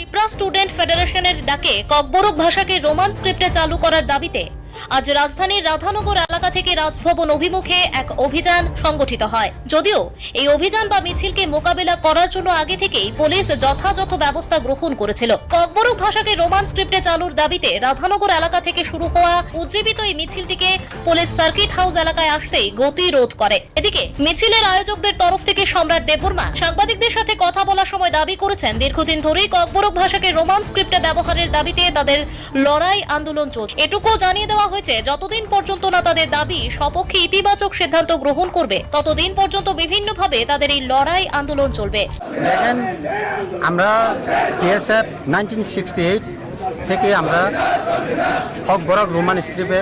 Tripura student ফেডারেশনের ডাকে ককবরক ভাষাকে রোমান স্ক্রিপ্টে চালু করার দাবিতে আজ রাজধানীর রাধানগর এলাকা থেকে রাজভবন অভিমুখে এক অভিযান সংগঠিত হয়। যদিও এই অভিযান বা মিছিলকে মোকাবেলা করার জন্য আগে থেকেই পুলিশ যথাযথ ব্যবস্থা গ্রহণ করেছিল। ককবরক ভাষাকে রোমান স্ক্রিপ্টে চালুর দাবিতে রাধানগর এলাকা থেকে শুরু হওয়া উজ্জীবিত এই মিছিলটিকে পুলিশ সার্কিট হাউস এলাকায় আসতেই গতিরোধ করে। এদিকে মিছিলের আয়োজকদের তরফ থেকে সম্রাট দেববর্মা সাংবাদিকদের সাথে কথা বলার সময় দাবি করেছেন, দীর্ঘদিন ধরেই ককবরক ভাষাকে রোমান স্ক্রিপ্টে ব্যবহারের দাবিতে তাদের লড়াই আন্দোলন চলছে। এটুকু জানিয়ে দেওয়া হয়েছে, যতদিন পর্যন্ত না তাদের দাবি সপক্ষে ইতিবাচক সিদ্ধান্ত গ্রহণ করবে ততদিন পর্যন্ত বিভিন্নভাবে তাদের এই লড়াই আন্দোলন চলবে। দেখেন, আমরা টিএসএফ 1968 থেকে আমরা ককবরক রোমান স্ক্রিপ্টে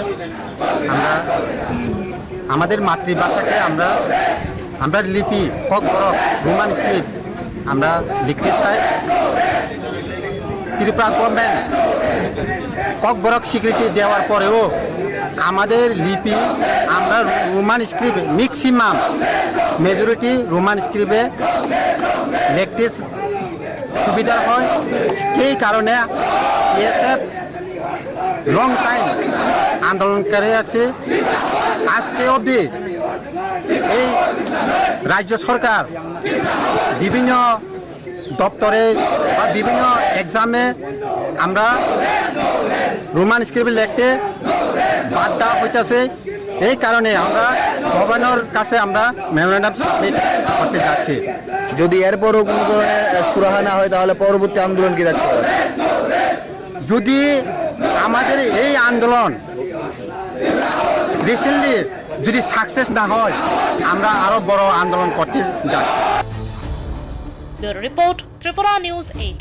আমরা আমাদের মাতৃভাষাকে আমরা লিপি ককবরক রোমান স্ক্রিপ্ট আমরা লিখতে চাই। ত্রিপুরা গভর্নমেন্ট ককবরক স্বীকৃতি দেওয়ার পরেও আমাদের লিপি আমরা Roman script maximum majority Roman স্ক্রিপ্টে লিখতে সুবিধা হয়। সেই কারণে টিএসএফ লং টাইম আন্দোলন করে আছে। আজকে অবধি এই রাজ্য সরকার বিভিন্ন দপ্তরে বা বিভিন্ন এক্সামে আমরা রোমান স্ক্রিপ্ট লিখতে বাদ দেওয়া হইতেছে। এই কারণে আমরা গভর্নর কাছে আমরা মেমোরেন্ডাম সাবমিট করতে যাচ্ছি। যদি এরপরও কোনো ধরনের সুরাহা না হয় তাহলে পরবর্তী আন্দোলন কি রাখতে হবে? যদি আমাদের এই আন্দোলন রিসেন্টলি যদি সাকসেস না হয় আমরা আরো বড় আন্দোলন করতে যাচ্ছি। Bureau report, Tripura news 8।